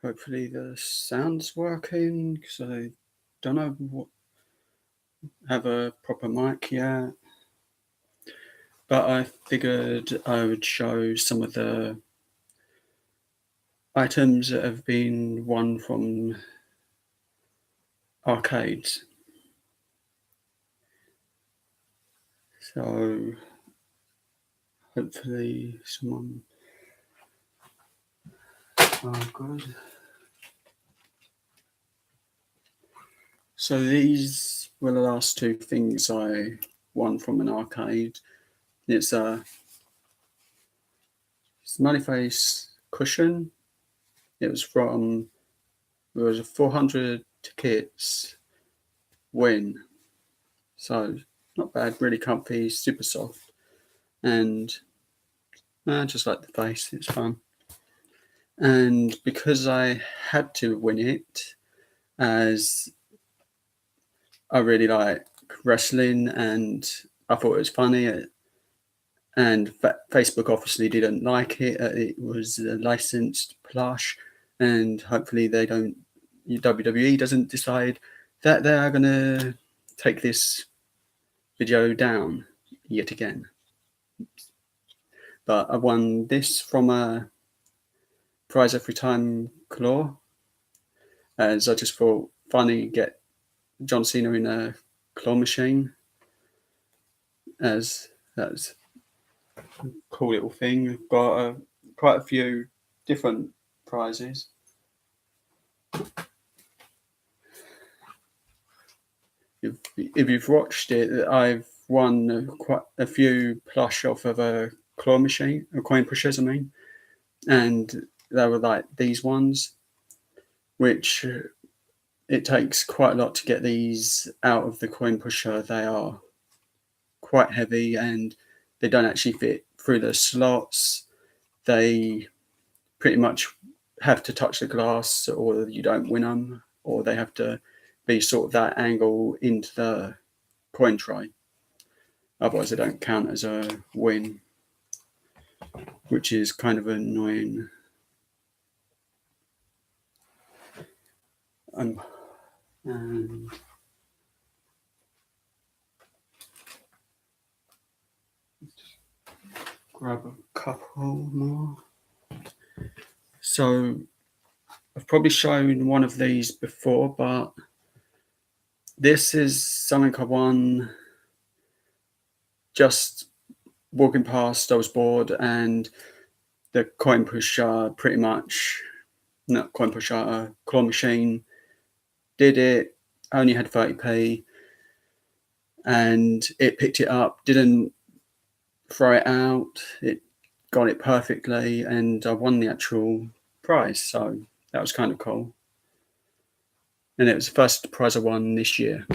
Hopefully the sound's working because I don't know have a proper mic yet. But I figured I would show some of the items that have been won from arcades. So hopefully someone. Oh, good. So these were the last two things I won from an arcade. It's a smiley face cushion. It was a 400 tickets win. So not bad, really comfy, super soft, and I just like the face. It's fun. And because I had to win it, as I really like wrestling and I thought it was funny, and Facebook obviously didn't like it. It was a licensed plush, and hopefully WWE doesn't decide that they are going to take this video down yet again. But I won this from a prize every time claw, as I just thought funny get John Cena in a claw machine, as that's a cool little thing. We've got quite a few different prizes. If you've watched it, I've won quite a few plush off of a claw machine, or coin pushers, I mean, and they were like these ones, which it takes quite a lot to get these out of the coin pusher. They are quite heavy and they don't actually fit through the slots. They pretty much have to touch the glass or you don't win them, or they have to be sort of that angle into the coin tray. Otherwise, they don't count as a win, which is kind of annoying. And grab a couple more. So I've probably shown one of these before, but this is something I won just walking past. I was bored, and the coin pusher pretty much, not coin pusher, claw machine did it. Only had 30p, and it picked it up, didn't throw it out. It got it perfectly, and I won the actual prize. So that was kind of cool. And it was the first prize I won this year.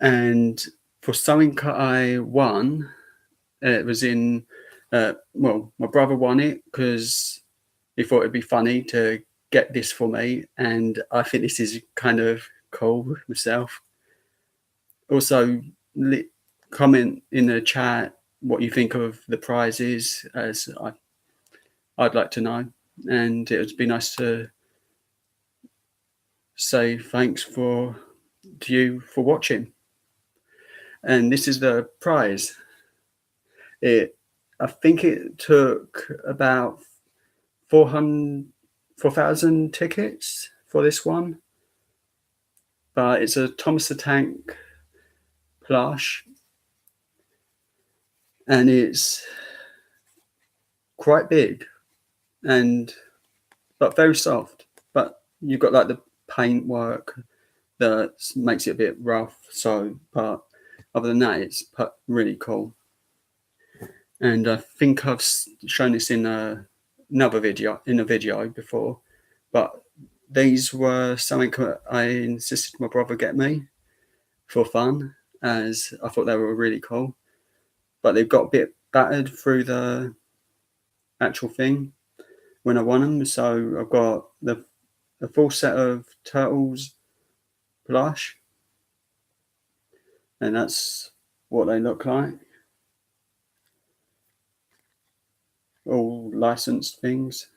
And for something I won, it was in, my brother won it because he thought it'd be funny to get this for me. And I think this is kind of cool myself. Also, comment in the chat what you think of the prizes, as I'd like to know. And it would be nice to say thanks to you for watching. And this is the prize. I think it took about 4,000 tickets for this one, but it's a Thomas the Tank plush, and it's quite big but very soft. But you've got like the paint work that makes it a bit rough. So, but other than that, it's really cool. And I think I've shown this in another video before, but these were something I insisted my brother get me for fun, as I thought they were really cool. But they've got a bit battered through the actual thing when I won them. So I've got the full set of Turtles plush, and that's what they look like. All licensed things.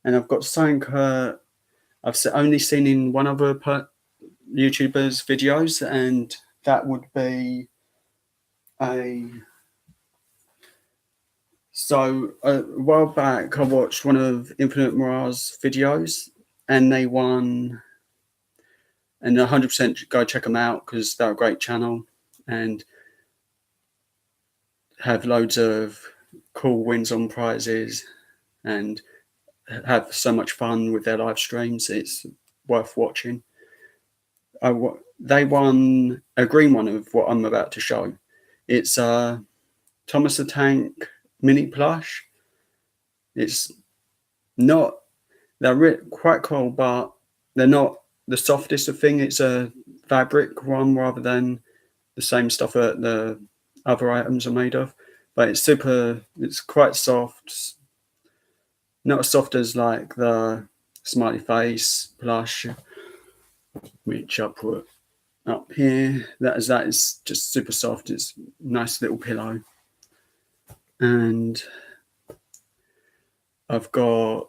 and I've got something I've only seen in one other YouTuber's videos, and that would be a while back I watched one of Infinite Mirage videos, and they won, and 100% go check them out because they're a great channel and have loads of cool wins on prizes and have so much fun with their live streams. It's worth watching. They won a green one of what I'm about to show. It's Thomas the Tank mini plush. It's not, they're quite cool, but they're not the softest of thing. It's a fabric one rather than the same stuff that the other items are made of. But it's quite soft. Not as soft as like the smiley face plush, which I put up here. That is just super soft. It's a nice little pillow. And I've got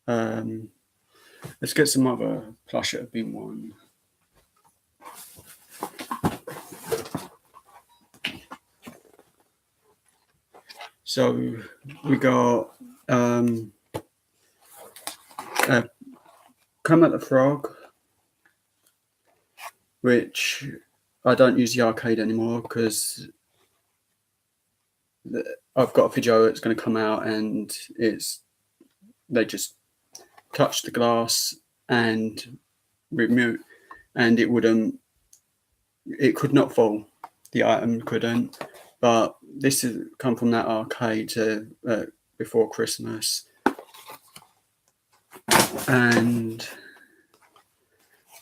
let's get some other plush that have been won. So we got Kermit the Frog, which I don't use the arcade anymore because I've got a video that's going to come out, and they just touch the glass and remove, and it could not fall. The item couldn't, but this has come from that arcade before Christmas. And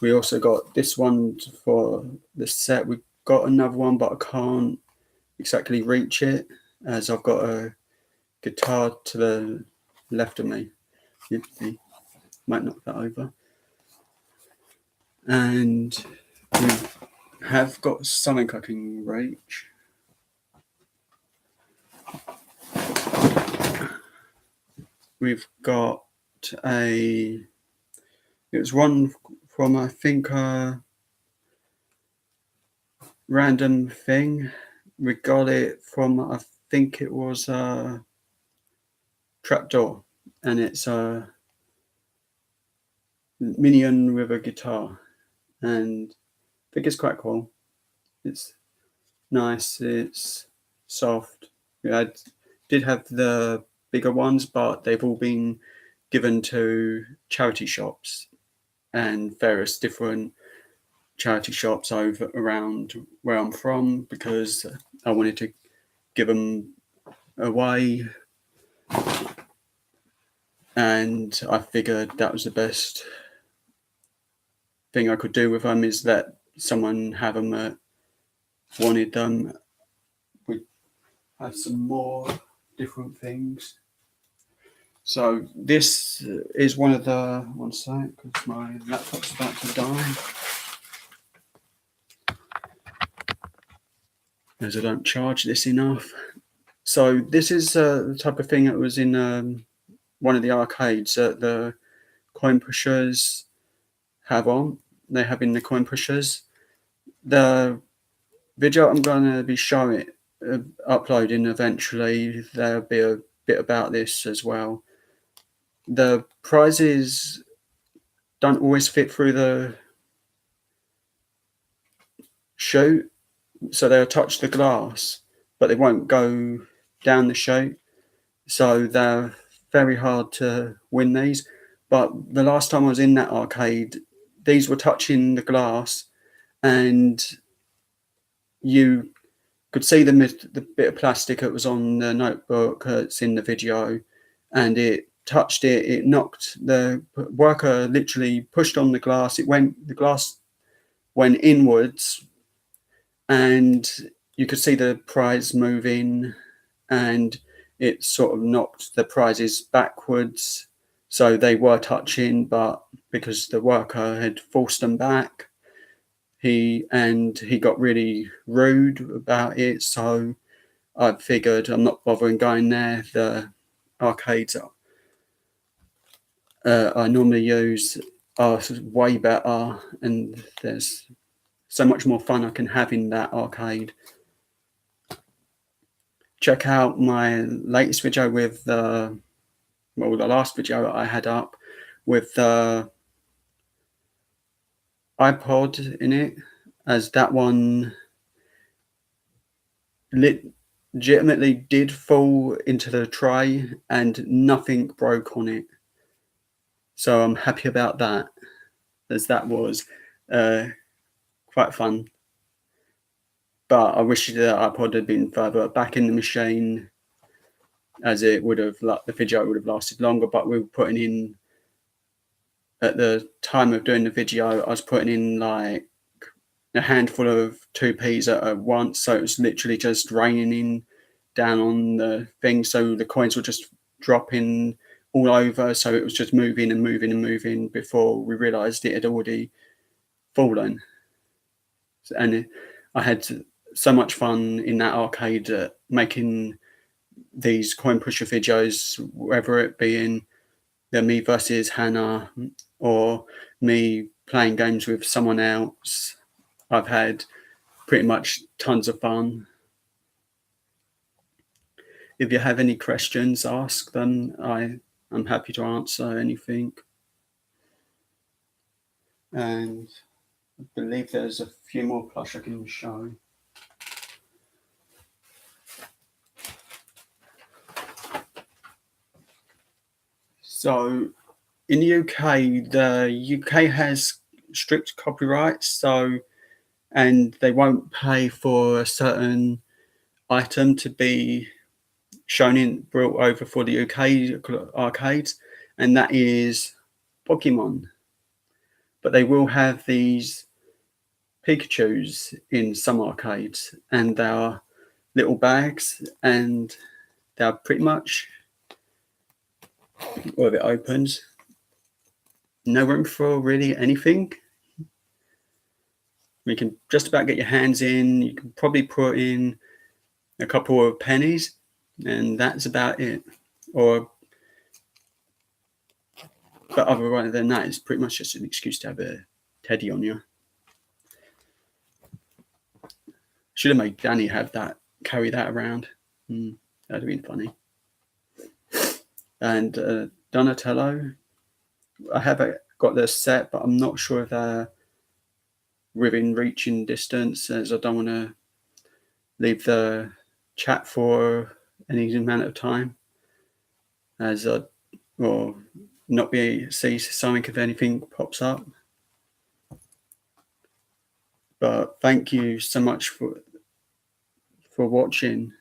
we also got this one for the set. We've got another one, but I can't exactly reach it as I've got a guitar to the left of me. You might knock that over. And we have got something I can reach. We've got it was one from, I think, a random thing. We got it from, I think it was a trapdoor, and it's a minion with a guitar, and I think it's quite cool. It's nice, it's soft. I did have the bigger ones, but they've all been given to charity shops and various different charity shops around where I'm from, because I wanted to give them away, and I figured that was the best thing I could do with them, is that someone have them that wanted them. We have some more different things. So this is one of the, one sec, because my laptop's about to die, as I don't charge this enough. So this is the type of thing that was in one of the arcades that the coin pushers have on. They have in the coin pushers. The video I'm going to be showing, uploading eventually, there'll be a bit about this as well. The prizes don't always fit through the chute, so they'll touch the glass, but they won't go down the chute. So they're very hard to win these. But the last time I was in that arcade, these were touching the glass, and you could see the bit of plastic that was on the notebook that's in the video, and it touched it. It knocked, the worker literally pushed on the glass. The glass went inwards, and you could see the prize moving, and it sort of knocked the prizes backwards. So they were touching, but because the worker had forced them back, he got really rude about it. So I figured I'm not bothering going there. The arcades I normally use are way better, and there's so much more fun I can have in that arcade. Check out my latest video with the last video I had up with the iPod in it, as that one legitimately did fall into the tray and nothing broke on it. So I'm happy about that, as that was quite fun. But I wish the iPod had been further back in the machine, as it would have, the video would have lasted longer. But we were putting in, at the time of doing the video, I was putting in like a handful of 2p's at once, so it was literally just raining down on the thing, so the coins were just dropping all over, so it was just moving and moving and moving before we realized it had already fallen. And I had so much fun in that arcade making these coin pusher videos, whether it be in the me versus Hannah or me playing games with someone else. I've had pretty much tons of fun. If you have any questions, ask them. I'm happy to answer anything. And I believe there's a few more plush I can show. So in the UK has strict copyrights, so, and they won't pay for a certain item to be brought over for the UK arcades, and that is Pokemon. But they will have these Pikachus in some arcades, and they are little bags, and they're pretty much, well, if it opens, no room for really anything. You can just about get your hands in. You can probably put in a couple of pennies, and that's about it. But other than that, it's pretty much just an excuse to have a teddy on you. Should have made Danny carry that around. That'd have been funny. And Donatello, I have got the set, but I'm not sure if they're within reaching distance, as I don't want to leave the chat for any amount of time, as or not see something if anything pops up. But thank you so much for watching,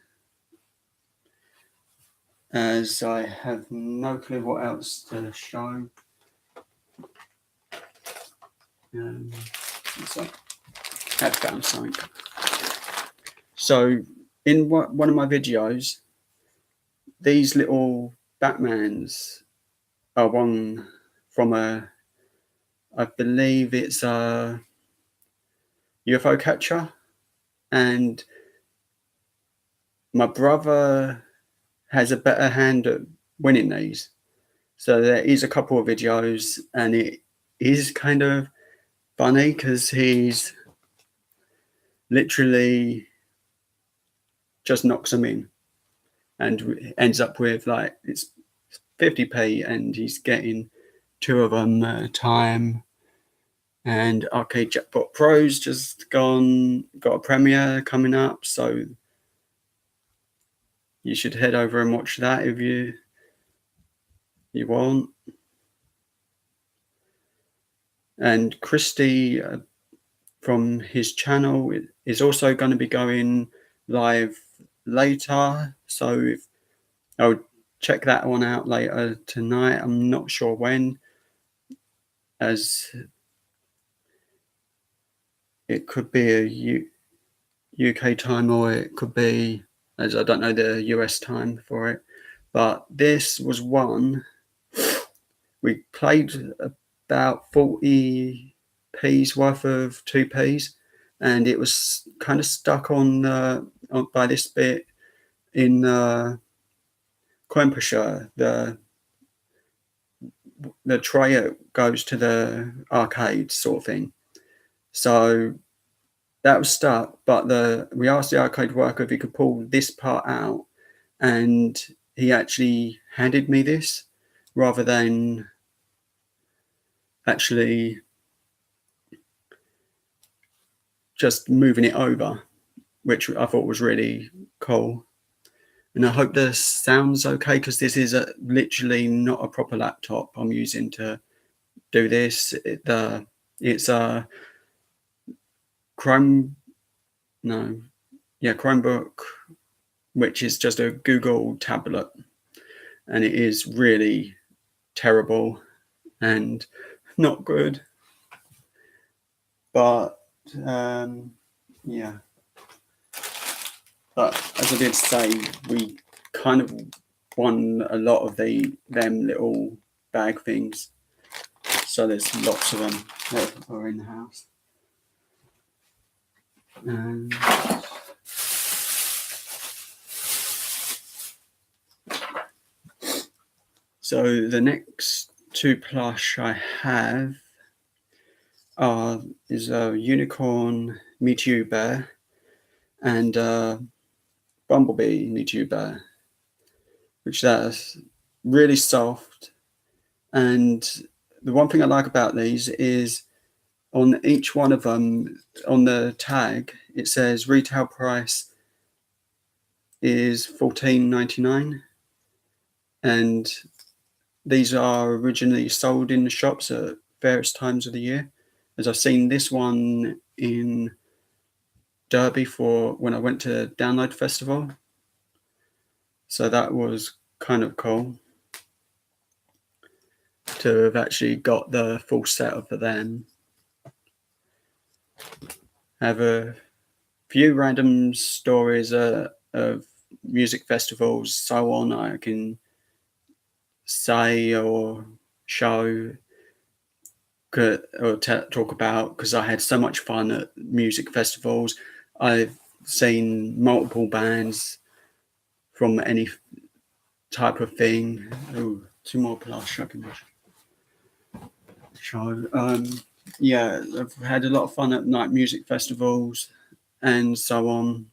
as I have no clue what else to show. So I have found something. So in one of my videos, these little Batmans are one from I believe it's a UFO catcher, and my brother has a better hand at winning these. So there is a couple of videos, and it is kind of funny because he's literally just knocks them in and ends up with, like, it's 50p, and he's getting 2 of them at a time. And Arcade Jackpot Pro's just got a premiere coming up, so you should head over and watch that if you want. And Christy from his channel is also going to be going live later, so I'll check that one out later tonight. I'm not sure when, as it could be a UK time, or it could be, as I don't know the US time for it. But this was one we played about 40p's worth of 2p's, and it was kind of stuck on by this bit in coin pusher, the the tray goes to the arcade sort of thing. So that was stuck, but we asked the arcade worker if he could pull this part out, and he actually handed me this rather than actually just moving it over, which I thought was really cool. And I hope the sound's okay, because this is literally not a proper laptop I'm using to do this. It's a Chromebook, which is just a Google tablet, and it is really terrible and not good. But yeah. But as I did say, we kind of won a lot of them little bag things. So there's lots of them that are in the house. And so the next two plush I have is a unicorn Mewtwo bear and a bumblebee Mewtwo bear, which that's really soft. And the one thing I like about these is on each one of them, on the tag, it says retail price is $14.99, and these are originally sold in the shops at various times of the year. As I've seen this one in Derby for when I went to Download Festival, so that was kind of cool to have actually got the full set of them. I have a few random stories of music festivals, so on, I can say or show or talk about, because I had so much fun at music festivals. I've seen multiple bands from any type of thing. Oh, two more plush I can show. Yeah, I've had a lot of fun at night music festivals and so on,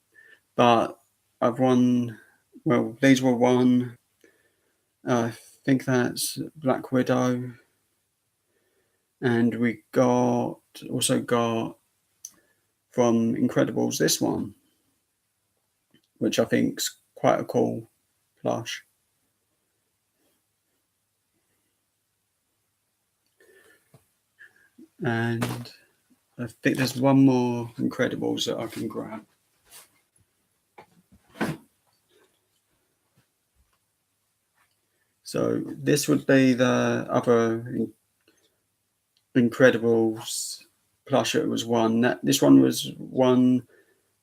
but I've won, well, these were won. I think that's Black Widow, and we also got from Incredibles this one, which I think's quite a cool plush. And I think there's one more Incredibles that I can grab. So this would be the other Incredibles plush that was won. This one was won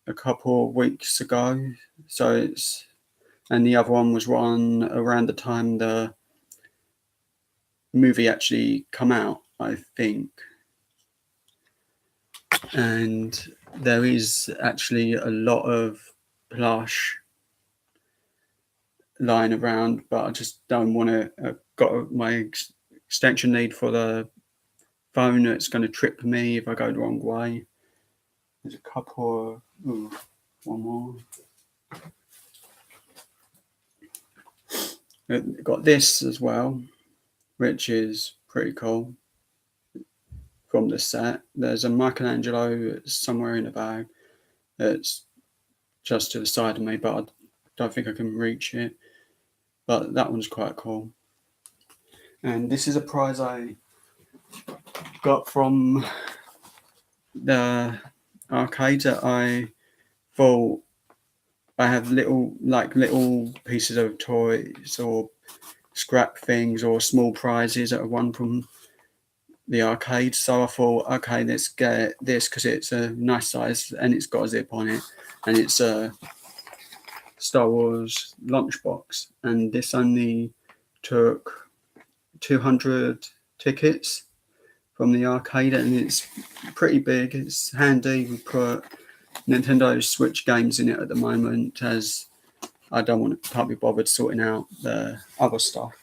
a couple of weeks ago. And the other one was won around the time the movie actually come out, I think. And there is actually a lot of plush lying around, but I just don't want to. I've got my extension lead for the phone that's going to trip me if I go the wrong way. There's a couple. One more. I've got this as well, which is pretty cool. From the set, there's a Michelangelo somewhere in the bag that's just to the side of me, but I don't think I can reach it. But that one's quite cool. And this is a prize I got from the arcade that I thought I have little pieces of toys or scrap things or small prizes that I won from the arcade. So I thought, okay, let's get this because it's a nice size and it's got a zip on it, and it's a Star Wars lunchbox, and this only took 200 tickets from the arcade, and it's pretty big. It's handy. We put Nintendo Switch games in it at the moment, as I can't be bothered sorting out the other stuff.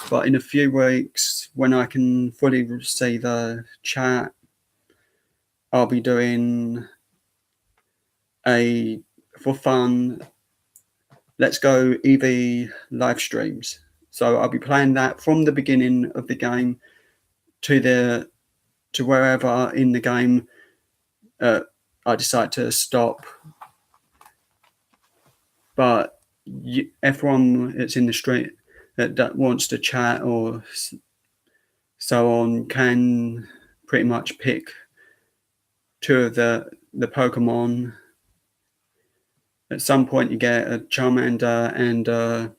But in a few weeks, when I can fully see the chat, I'll be doing for fun, Let's Go EV live streams. So I'll be playing that from the beginning of the game to wherever in the game I decide to stop. But everyone that's in the street that wants to chat or so on can pretty much pick two of the Pokemon. At some point, you get a Charmander and a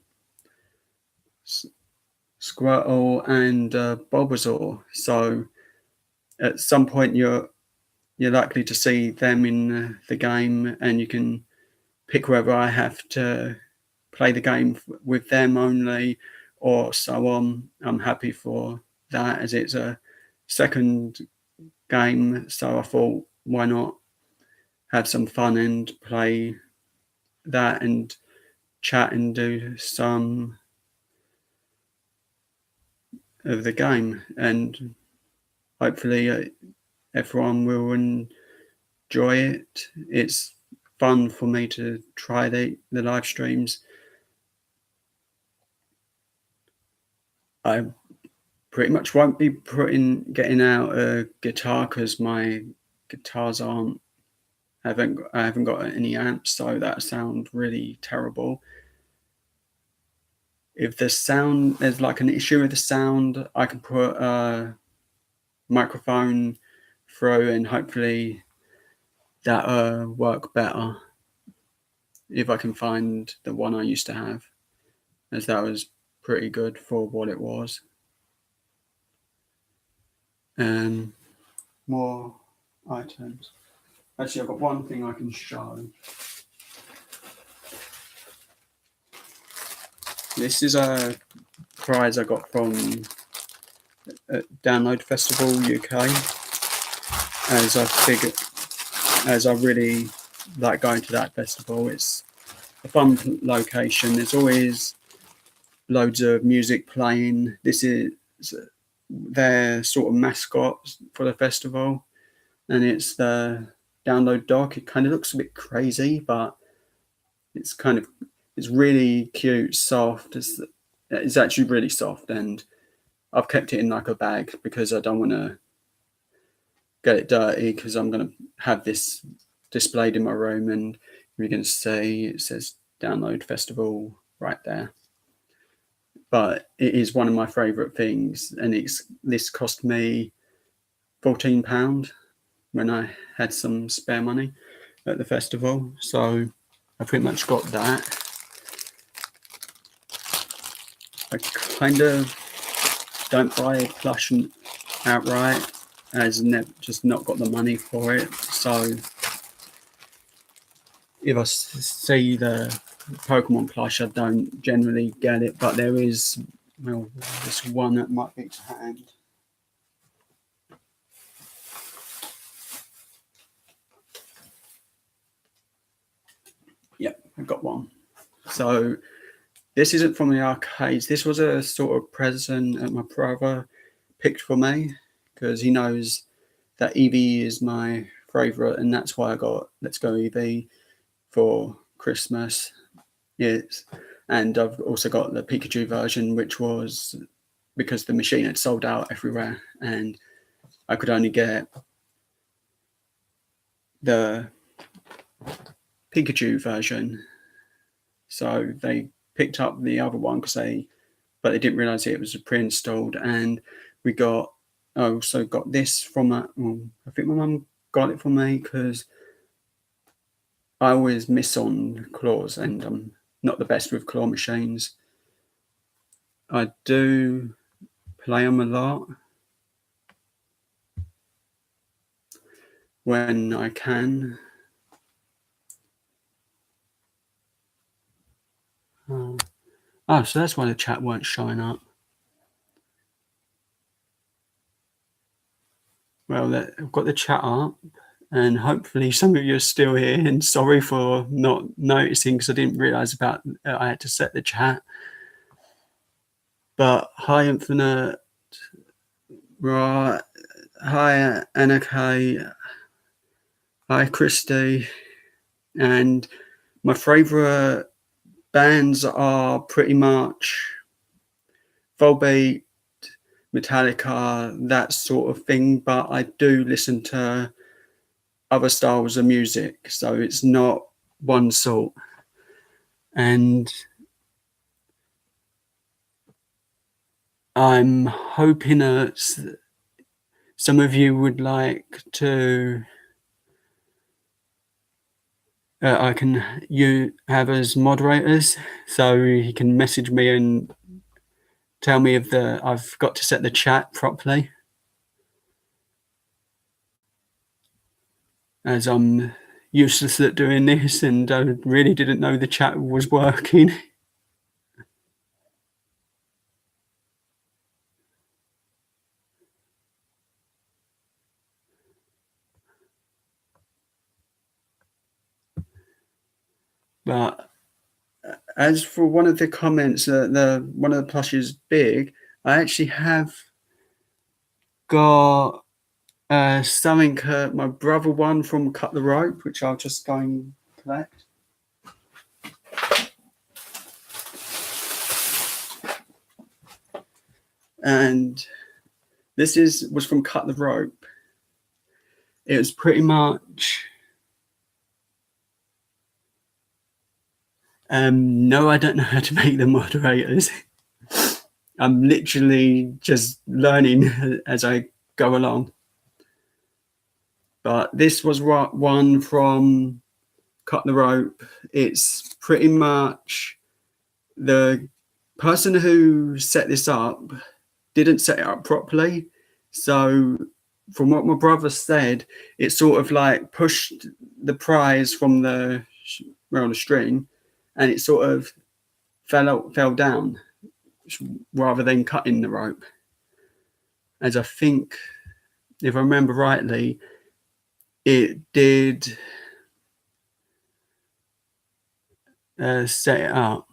Squirtle and a Bulbasaur. So at some point, you're likely to see them in the game, and you can pick whether I have to play the game with them only or so on. I'm happy for that, as it's a second game, so I thought, why not have some fun and play that and chat and do some of the game, and hopefully everyone will enjoy it. It's fun for me to try the live streams. I pretty much won't be getting out a guitar because my guitars I haven't got any amps, so that sounds really terrible. If there's like an issue with the sound, I can put a microphone through and hopefully that work better if I can find the one I used to have, as that was pretty good for what it was. More items. Actually, I've got one thing I can show. This is a prize I got from Download Festival UK, as I really like going to that festival. It's a fun location. There's always loads of music playing. This is their sort of mascot for the festival, and it's the Download dog. It kind of looks a bit crazy, but it's really cute, soft. It's actually really soft, and I've kept it in like a bag because I don't want to get it dirty, because I'm going to have this displayed in my room, and you're going to see it says Download Festival right there. But it is one of my favourite things, and this cost me £14 when I had some spare money at the festival, so I pretty much got that. I kind of don't buy a plush outright, as just not got the money for it. So if I see the Pokemon plush, I don't generally get it, but there is this one that might be to hand. Yep, I got one. So this isn't from the arcades. This was a sort of present that my brother picked for me, because he knows that Eevee is my favourite, and that's why I got Let's Go Eevee for Christmas. Yes, and I've also got the Pikachu version, which was because the machine had sold out everywhere, and I could only get the Pikachu version. So they picked up the other one but they didn't realise it was pre-installed, and I also got this from I think my mum got it for me, because I always miss on claws, and I'm not the best with claw machines. I do play them a lot when I can. So that's why the chat weren't showing up. Well, I've got the chat up, and hopefully some of you are still here, and sorry for not noticing, because I didn't realise I had to set the chat. But hi, Infinite. Right. Hi, Anna K. Hi, Christy. And my favourite bands are pretty much Volbeat, Metallica, that sort of thing. But I do listen to other styles of music, so it's not one sort. And I'm hoping that some of you would like to I can you have as moderators, so you can message me and tell me if I've got to set the chat properly, as I'm useless at doing this and I really didn't know the chat was working. But as for one of the comments, one of the plushes big, I actually have got something my brother won from Cut the Rope, which I'll just go and collect. And this was from Cut the Rope. It was pretty much no, I don't know how to make the moderators. I'm literally just learning as I go along. But this was one from Cut the Rope. It's pretty much the person who set this up didn't set it up properly. So from what my brother said, it sort of like pushed the prize from the string, and it sort of fell down rather than cutting the rope. As I think, if I remember rightly, it did set it up.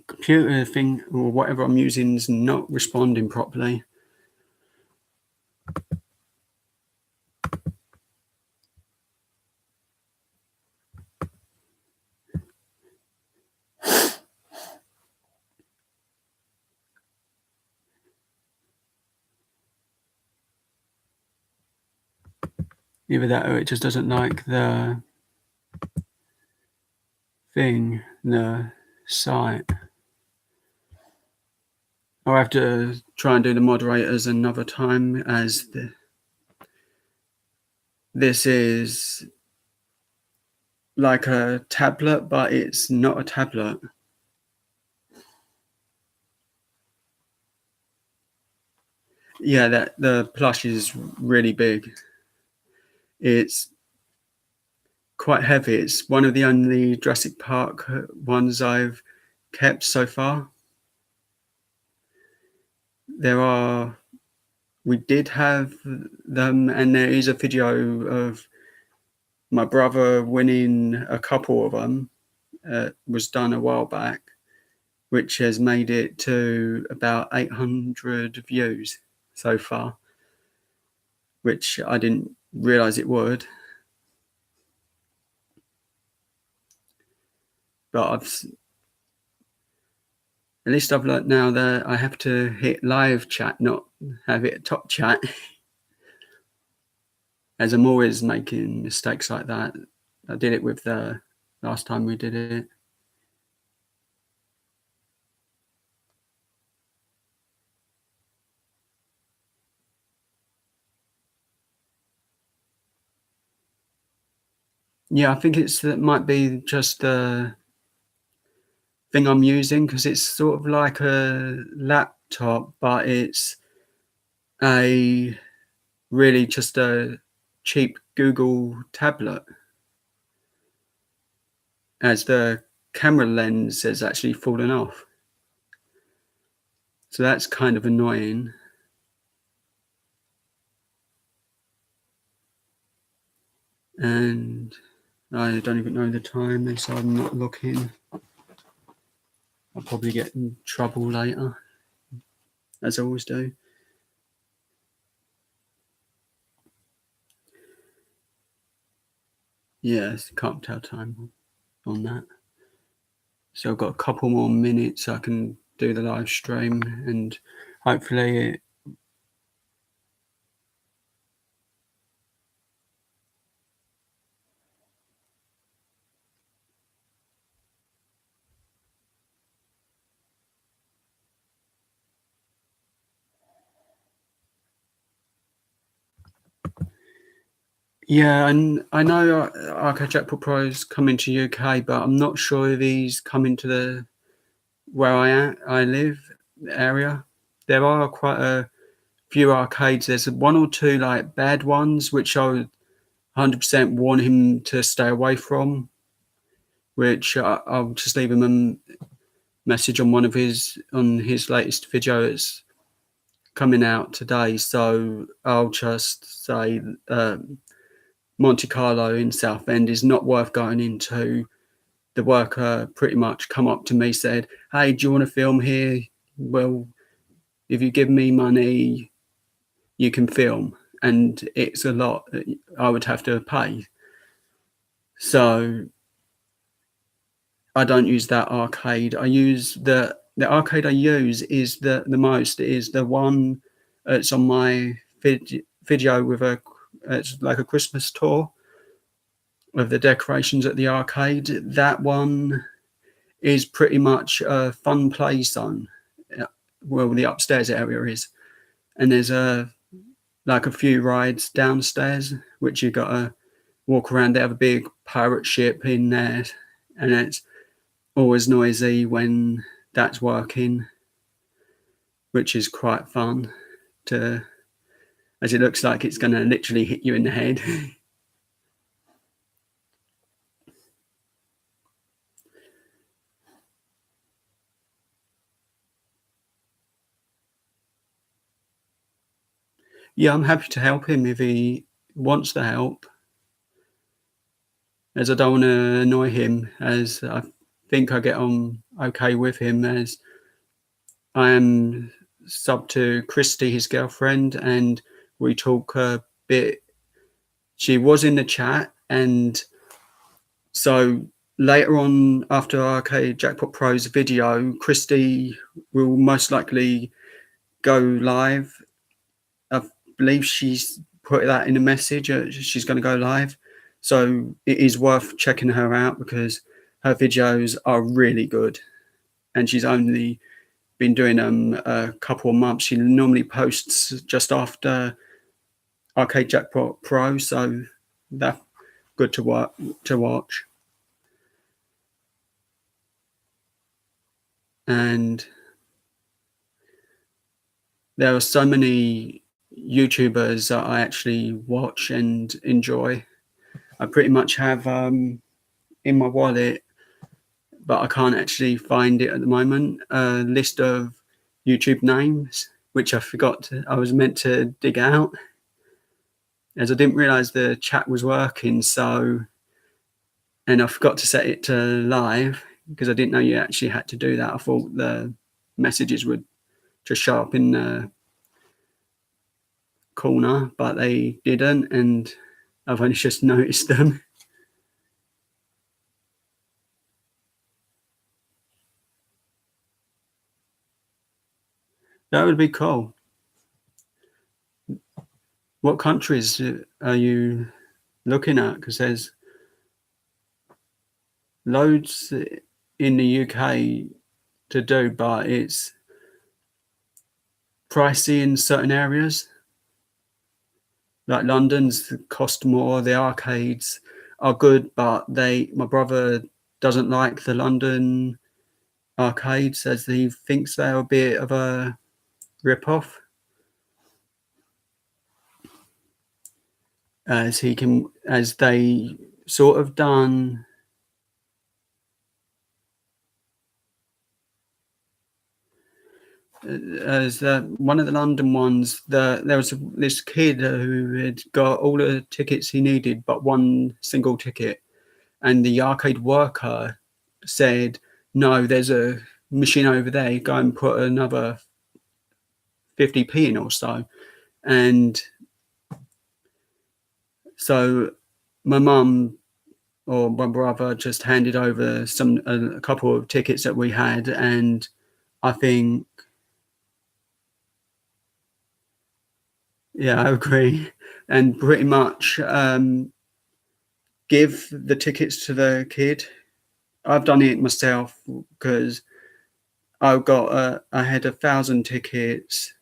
Computer thing or whatever I'm using is not responding properly. Either that or it just doesn't like the thing, the site. I'll have to try and do the moderators another time, as this is like a tablet, but it's not a tablet. Yeah, the plush is really big. It's quite heavy. It's one of the only Jurassic Park ones I've kept so far. We did have them, and there is a video of my brother winning a couple of them. Was done a while back, which has made it to about 800 views so far, which I didn't realize it would. But at least I've learned now that I have to hit live chat, not have it top chat. As I'm always making mistakes like that. I did it with the last time we did it. Yeah, I think that might be just the thing I'm using, because it's sort of like a laptop, but it's really just a cheap Google tablet, as the camera lens has actually fallen off. So that's kind of annoying. And I don't even know the time, so I'm not looking. I'll probably get in trouble later, as I always do. Yes, can't tell time on that. So I've got a couple more minutes so I can do the live stream, and hopefully yeah, and I know Arcade Jackpot Pro's coming to UK, but I'm not sure if he's coming to the where I live area. There are quite a few arcades. There's one or two like bad ones, which I would 100% warn him to stay away from. Which I'll just leave him a message on on his latest video. It's coming out today, so I'll just say Monte Carlo in Southend is not worth going into. The worker pretty much come up to me, said, "Hey, do you want to film here? Well, if you give me money, you can film." And it's a lot I would have to pay. So I don't use that arcade. I use the arcade I use is the most is the one that's on my video with it's like a Christmas tour of the decorations at the arcade. That one is pretty much a fun play zone. Well, the upstairs area is, and there's like a few rides downstairs which you gotta walk around. They have a big pirate ship in there, and it's always noisy when that's working, which is quite fun to, as it looks like it's going to literally hit you in the head. Yeah, I'm happy to help him if he wants the help, as I don't want to annoy him, as I think I get on okay with him, as I am sub to Christy, his girlfriend, and we talk a bit. She was in the chat, and so later on after Arcade Jackpot Pro's video, Christy will most likely go live. I believe she's put that in a message. She's going to go live. So it is worth checking her out because her videos are really good. And she's only been doing them a couple of months. She normally posts just after Arcade Jackpot Pro. So that's good to watch. And there are so many YouTubers that I actually watch and enjoy. I pretty much have in my wallet, but I can't actually find it at the moment, a list of YouTube names, which I was meant to dig out, as I didn't realize the chat was working. So, and I forgot to set it to live because I didn't know you actually had to do that. I thought the messages would just show up in the corner, but they didn't, and I've only just noticed them. That would be cool. What countries are you looking at? Because there's loads in the UK to do, but it's pricey in certain areas. Like London's cost more. The arcades are good, but my brother doesn't like the London arcades, as he thinks they're a bit of a rip-off. As they sort of done. as one of the London ones, there was this kid who had got all the tickets he needed but one single ticket, and the arcade worker said, "No, there's a machine over there. Go and put another 50p in or so." And so my mum or my brother just handed over a couple of tickets that we had, and I think, yeah, I agree, and pretty much give the tickets to the kid. I've done it myself because I had 1,000 tickets,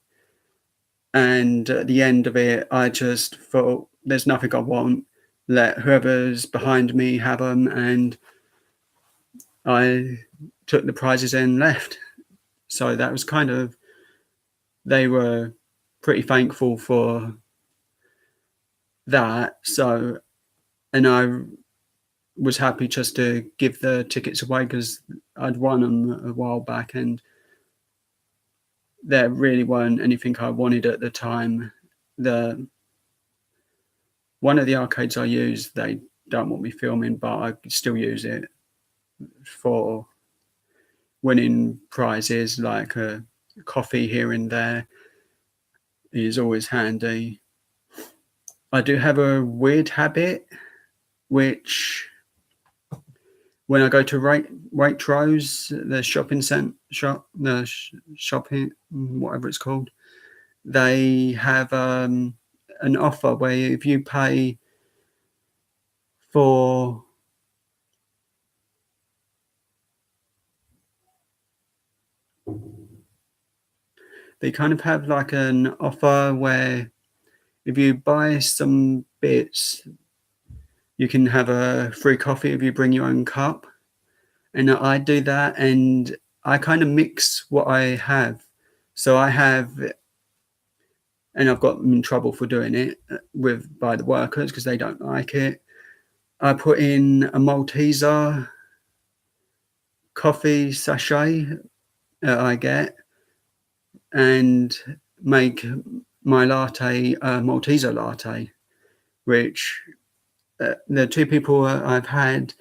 and at the end of it, I just thought, "There's nothing I want. Let whoever's behind me have them," and I took the prizes and left. So that was they were pretty thankful for that. So, and I was happy just to give the tickets away because I'd won them a while back, and there really weren't anything I wanted at the time. One of the arcades I use, they don't want me filming, but I could still use it for winning prizes, like a coffee here and there is always handy. I do have a weird habit, which when I go to Waitrose, the shopping, whatever it's called, they have an offer where if you pay for they kind of have like an offer where if you buy some bits, you can have a free coffee if you bring your own cup. And I do that, and I kind of mix what I have. So I have, and I've got in trouble for doing it by the workers because they don't like it. I put in a Malteser coffee sachet I get, and make my latte a Malteser latte, which the two people I've had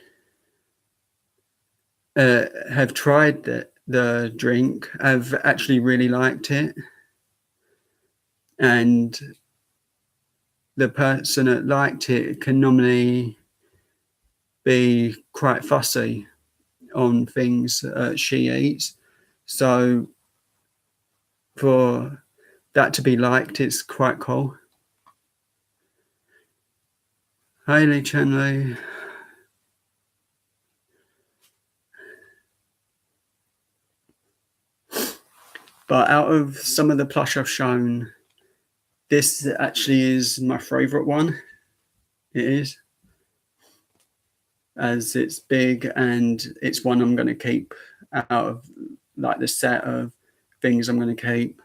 have tried the drink, have actually really liked it, and the person that liked it can normally be quite fussy on things she eats. So for that to be liked, it's quite cool. Hayley Chenley. But out of some of the plush I've shown, this actually is my favourite one. It is, as it's big and it's one I'm going to keep out of like the set of things I'm going to keep.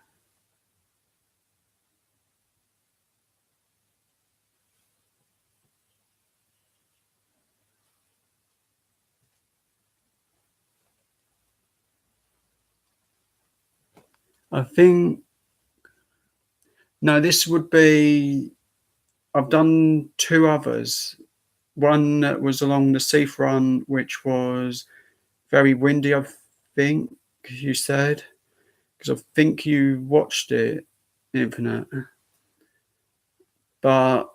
I think, no, this would be, I've done two others. One that was along the seafront, which was very windy, I think you said, because I think you watched it, Infinite. But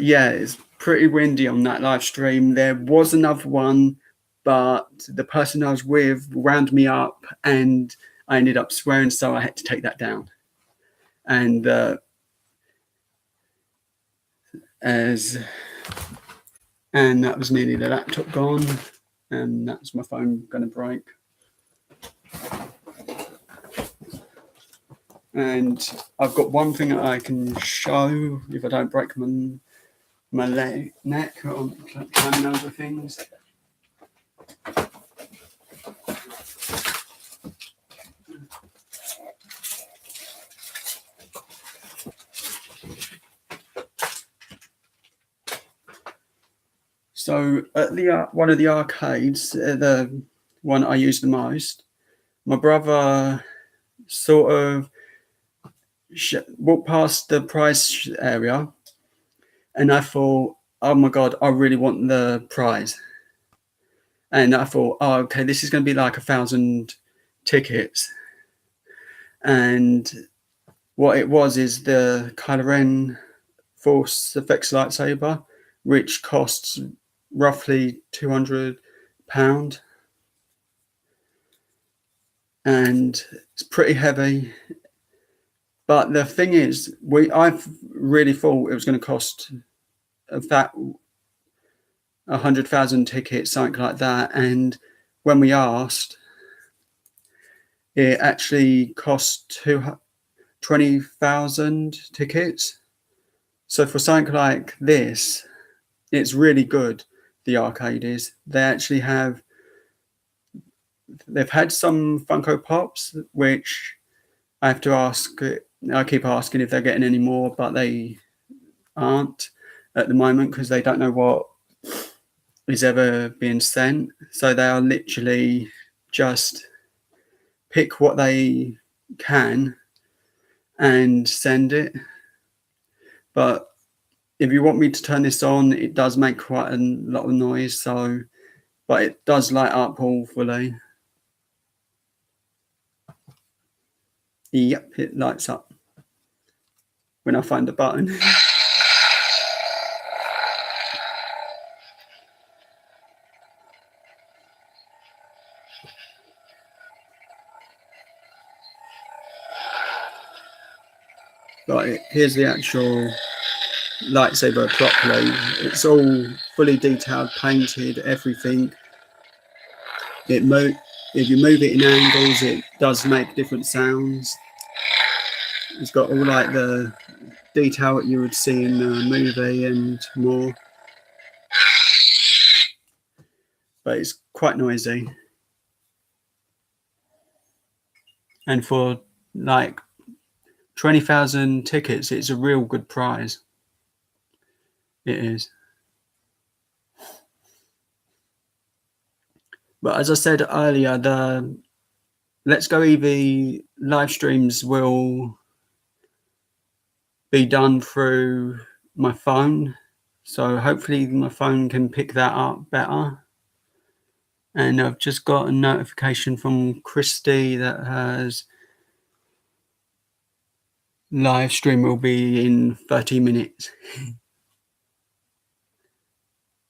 yeah, it's pretty windy on that live stream. There was another one, but the person I was with wound me up and I ended up swearing, so I had to take that down. And and that was nearly the laptop gone, and that's my phone going to break. And I've got one thing that I can show if I don't break my neck on climbing over things. So at the one of the arcades, the one I use the most, my brother sort of walked past the prize area, and I thought, oh my god, I really want the prize. And I thought, oh, okay, this is going to be like 1,000 tickets. And what it was is the Kylo Ren Force Effects lightsaber, which costs roughly £200, and it's pretty heavy. But the thing is, I really thought it was going to cost that 100,000 tickets, something like that. And when we asked, it actually cost 20,000 tickets. So for something like this, it's really good. The arcade is. They've had some Funko Pops, which I have to ask. I keep asking if they're getting any more, but they aren't at the moment because they don't know what is ever being sent. So they are literally just pick what they can and send it. But if you want me to turn this on, it does make quite a lot of noise. So, but it does light up all fully. Yep, it lights up when I find the button. Right, here's the actual lightsaber properly. It's all fully detailed, painted, everything. If you move it in angles, it does make different sounds. It's got all like the detail that you would see in the movie and more. But it's quite noisy. And for like 20,000 tickets, it's a real good prize. It is. But as I said earlier, the Let's Go Eevee live streams will be done through my phone. So hopefully my phone can pick that up better. And I've just got a notification from Christy that has live stream will be in 30 minutes.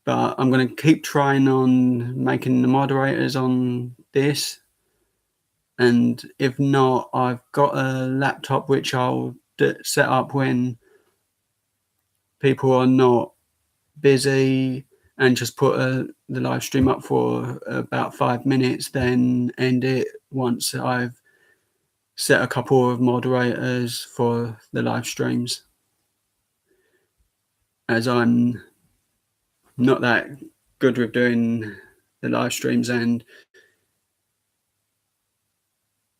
But I'm going to keep trying on making the moderators on this. And if not, I've got a laptop which I'll set up when people are not busy and just put the live stream up for about 5 minutes, then end it once I've set a couple of moderators for the live streams, as I'm not that good with doing the live streams, and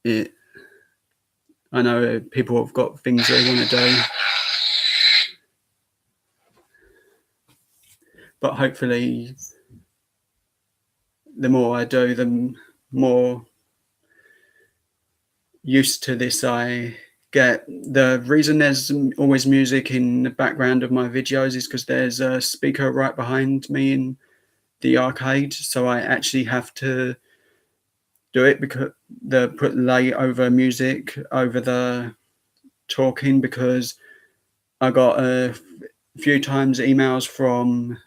I know people have got things they want to do, but hopefully the more I do, the more used to this I get. The reason there's always music in the background of my videos is because there's a speaker right behind me in the arcade, so I actually have to do it because put lay over music over the talking, because I got a few times emails from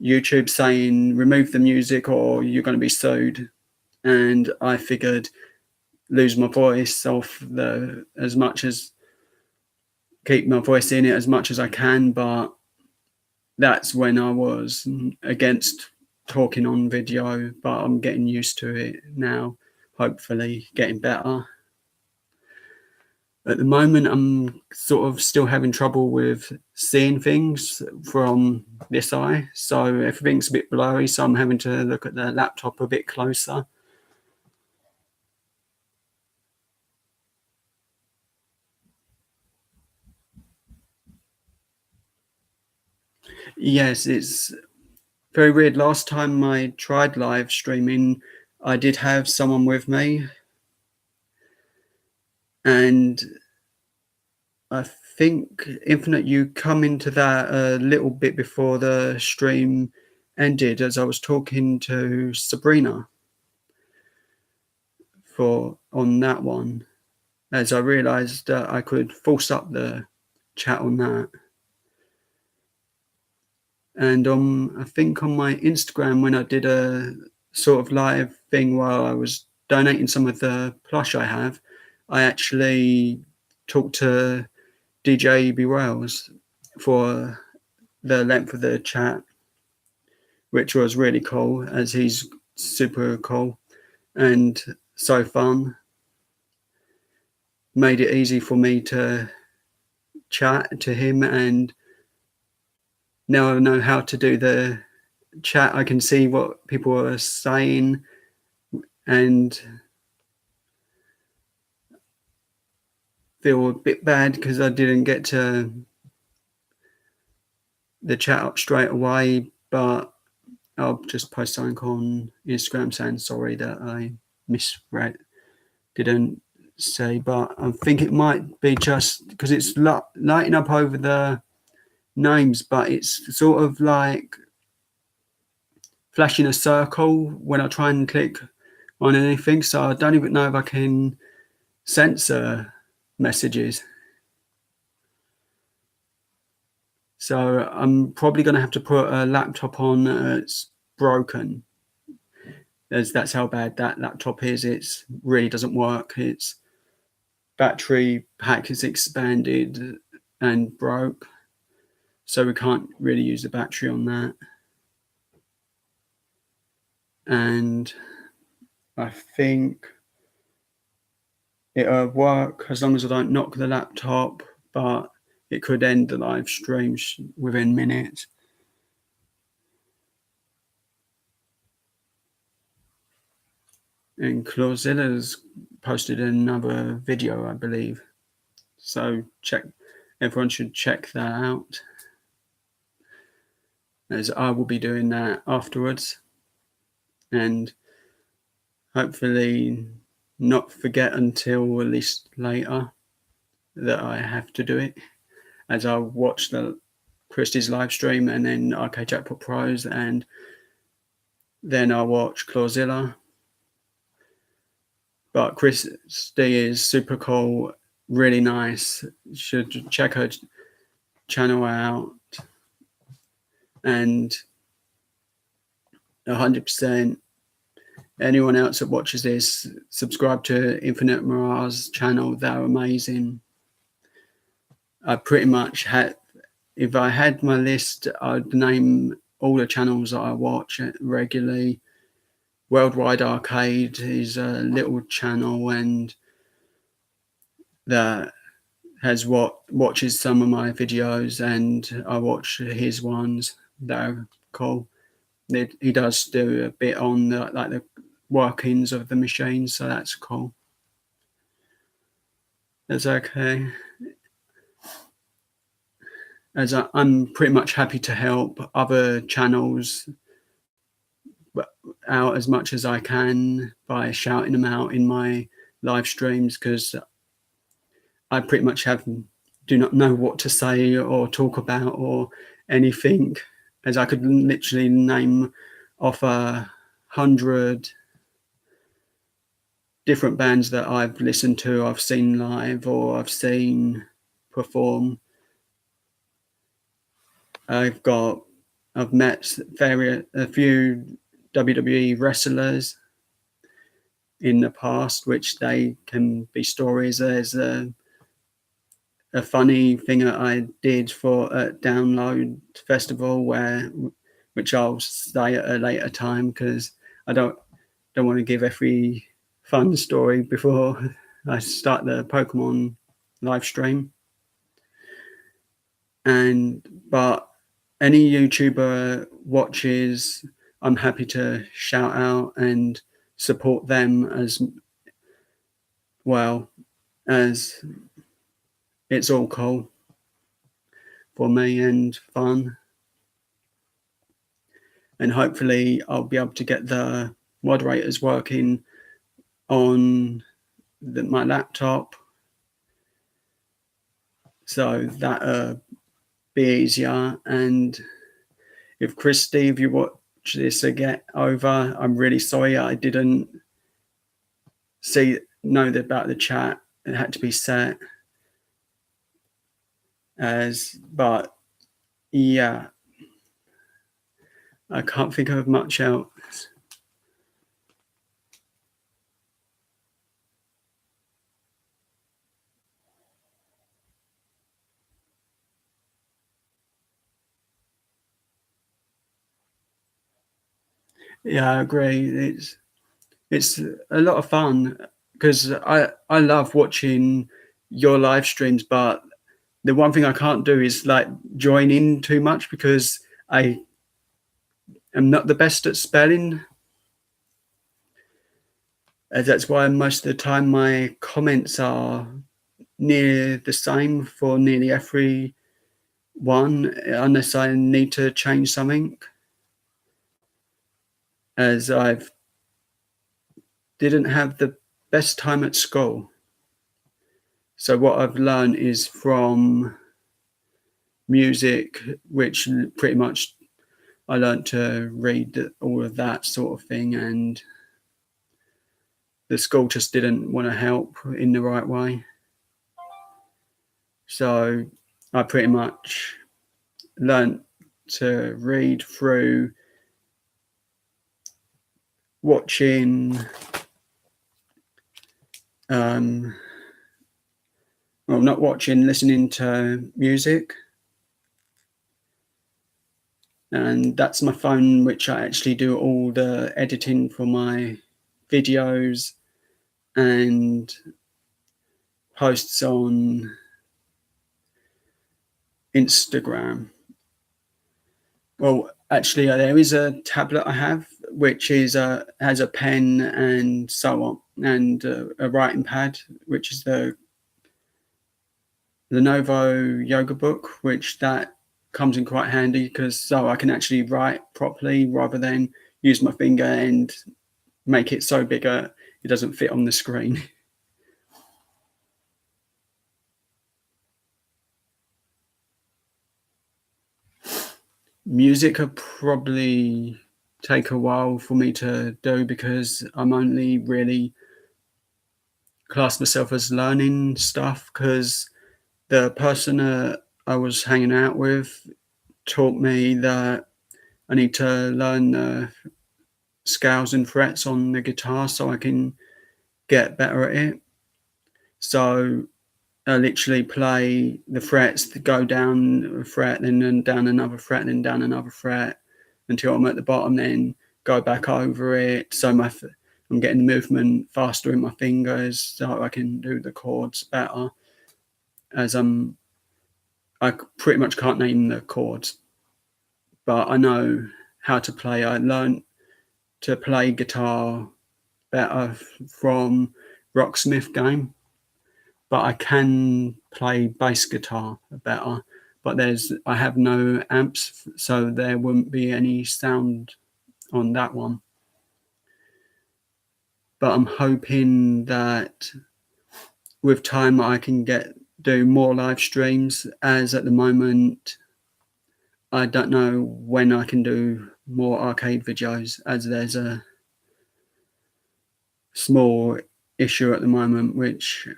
YouTube saying remove the music or you're going to be sued, and I figured lose my voice off as much as keep my voice in it as much as I can, but that's when I was against talking on video, but I'm getting used to it now, hopefully getting better. At the moment, I'm sort of still having trouble with seeing things from this eye, so everything's a bit blurry, so I'm having to look at the laptop a bit closer. Yes, it's very weird. Last time I tried live streaming, I did have someone with me, and I think Infinite, you come into that a little bit before the stream ended, as I was talking to Sabrina on that one, as I realised that I could force up the chat on that. And I think on my Instagram, when I did a sort of live thing while I was donating some of the plush I have, I actually talked to DJ EB Wales for the length of the chat, which was really cool, as he's super cool and so fun. Made it easy for me to chat to him, and now I know how to do the chat. I can see what people are saying, and feel a bit bad because I didn't get to the chat up straight away, but I'll just post something on Instagram saying sorry that I misread, didn't say, but I think it might be just because it's lighting up over the names, but it's sort of like flashing a circle when I try and click on anything, so I don't even know if I can censor messages. So I'm probably going to have to put a laptop on it's broken, as that's how bad that laptop is. It really doesn't work. Its battery pack is expanded and broke, so we can't really use the battery on that. And I think it'll work as long as I don't knock the laptop, but it could end the live stream within minutes. And Clawzilla's posted another video, I believe. So everyone should check that out, as I will be doing that afterwards. And hopefully not forget until at least later that I have to do it, as I'll watch the Christie's live stream and then Arcade Jackpot Pros, and then I'll watch Clawzilla. But Christie is super cool, really nice. You should check her channel out, and 100% anyone else that watches this, subscribe to Infinite Mirage channel. They're amazing. I pretty much had, if I had my list, I'd name all the channels that I watch regularly. Worldwide Arcade is a little channel, and that has watches some of my videos, and I watch his ones. They're cool. He does do a bit on the workings of the machine, so that's cool. That's okay. As I'm pretty much happy to help other channels out as much as I can by shouting them out in my live streams, because I pretty much do not know what to say or talk about or anything, as I could literally name off 100 different bands that I've listened to, I've seen live, or I've seen perform. I've met a few WWE wrestlers in the past, which they can be stories. There's a funny thing that I did for a Download Festival, which I'll say at a later time, because I don't want to give every fun story before I start the Pokemon live stream. But any YouTuber watches, I'm happy to shout out and support them, as well, as it's all cool for me and fun. and hopefully I'll be able to get the moderators working on my laptop, so that'll be easier. And if Christy, if you watch this again over, I'm really sorry I didn't know about the chat. It had to be set but yeah, I can't think of much else. Yeah, I agree. It's a lot of fun because I love watching your live streams, but the one thing I can't do is like join in too much because I am not the best at spelling. That's why most of the time my comments are near the same for nearly every one, unless I need to change something, as I didn't have the best time at school. So what I've learned is from music, which pretty much I learned to read all of that sort of thing, and the school just didn't want to help in the right way. So I pretty much learned to read through watching, not watching, listening to music. And that's my phone, which I actually do all the editing for my videos and posts on Instagram. Well, actually, there is a tablet I have, which has a pen and so on, and a writing pad, which is the Lenovo Yoga Book, which that comes in quite handy because so I can actually write properly rather than use my finger and make it so bigger it doesn't fit on the screen. Music could probably take a while for me to do because I'm only really class myself as learning stuff, because the person I was hanging out with taught me that I need to learn the scales and frets on the guitar so I can get better at it. So I literally play the frets, go down a fret, then down another fret, then down another fret until I'm at the bottom, then go back over it. So I'm getting the movement faster in my fingers so I can do the chords better. As I pretty much can't name the chords, but I know how to play. I learned to play guitar better from Rocksmith game, but I can play bass guitar better. But I have no amps, so there wouldn't be any sound on that one. But I'm hoping that with time I can do more live streams, as at the moment I don't know when I can do more arcade videos, as there's a small issue at the moment which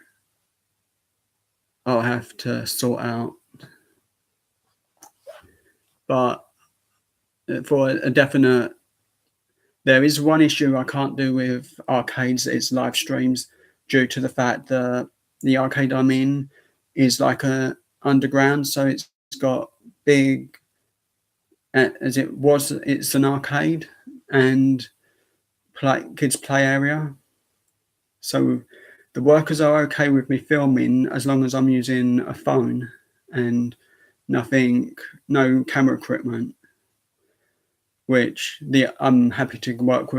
I'll have to sort out. But for a definite, there is one issue I can't do with arcades, it's live streams, due to the fact that the arcade I'm in is like a underground, so it's got big, it's an arcade and kids play area. So the workers are okay with me filming as long as I'm using a phone and no camera equipment, which I'm happy to work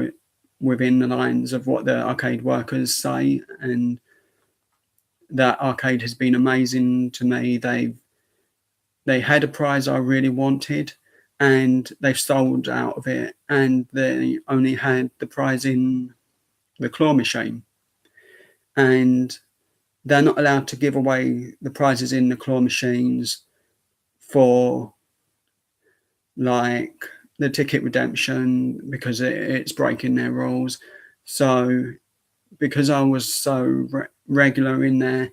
within the lines of what the arcade workers say. And that arcade has been amazing to me. They had a prize I really wanted, and they've sold out of it, and they only had the prize in the claw machine, and they're not allowed to give away the prizes in the claw machines for like the ticket redemption because it's breaking their rules. So because I was so regular in there,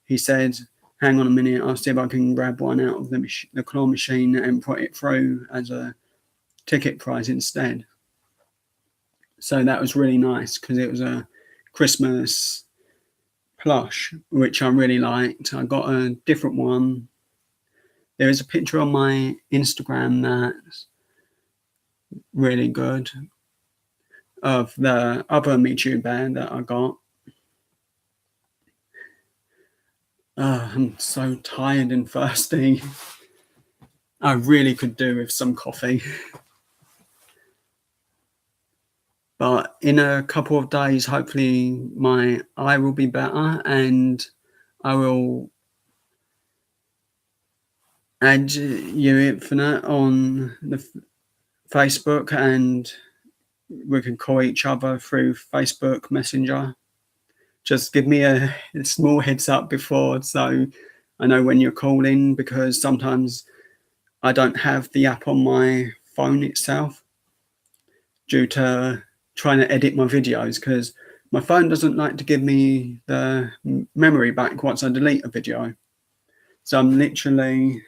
he said, hang on a minute, I'll see if I can grab one out of the claw machine and put it through as a ticket prize instead. So that was really nice because it was a Christmas plush, which I really liked. I got a different one. There is a picture on my Instagram that's really good of the other Michu bear that I got. I'm so tired and thirsty. I really could do with some coffee. But in a couple of days, hopefully my eye will be better and I will add you Infinite on the Facebook and we can call each other through Facebook Messenger. Just give me a small heads up before so I know when you're calling, because sometimes I don't have the app on my phone itself due to trying to edit my videos, because my phone doesn't like to give me the memory back once I delete a video. So I'm literally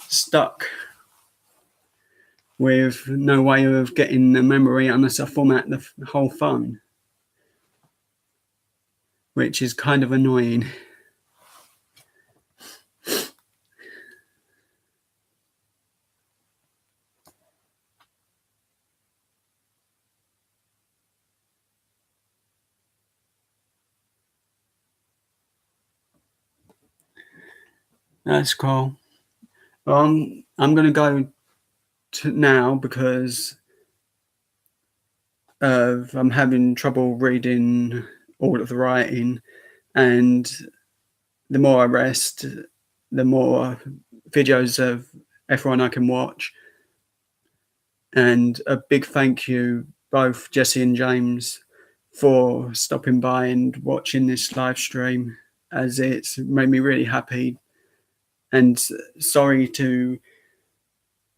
stuck with no way of getting the memory unless I format the whole phone, which is kind of annoying. That's cool. I'm going to go now because I'm having trouble reading all of the writing, and the more I rest, the more videos of F1 I can watch. And a big thank you, both Jesse and James, for stopping by and watching this live stream, as it's made me really happy. And sorry to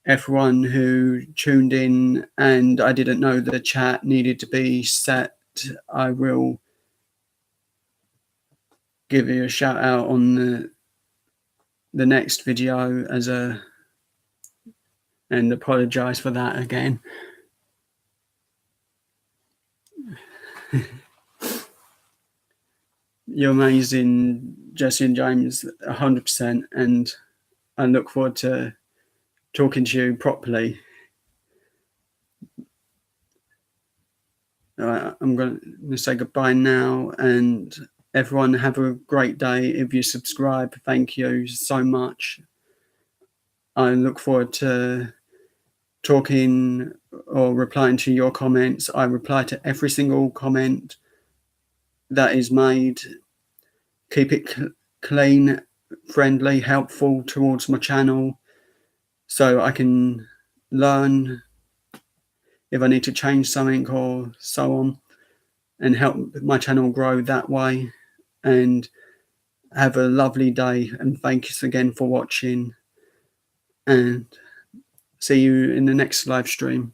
everyone who tuned in and I didn't know the chat needed to be set. I will give you a shout out on the next video and apologize for that again. You're amazing, Jesse and James, 100%, and I look forward to talking to you properly. I'm going to say goodbye now, and everyone have a great day. If you subscribe, thank you so much. I look forward to talking or replying to your comments. I reply to every single comment that is made. Keep it clean, friendly, helpful towards my channel so I can learn if I need to change something or so on, and help my channel grow that way. And have a lovely day, and thanks again for watching, and see you in the next live stream.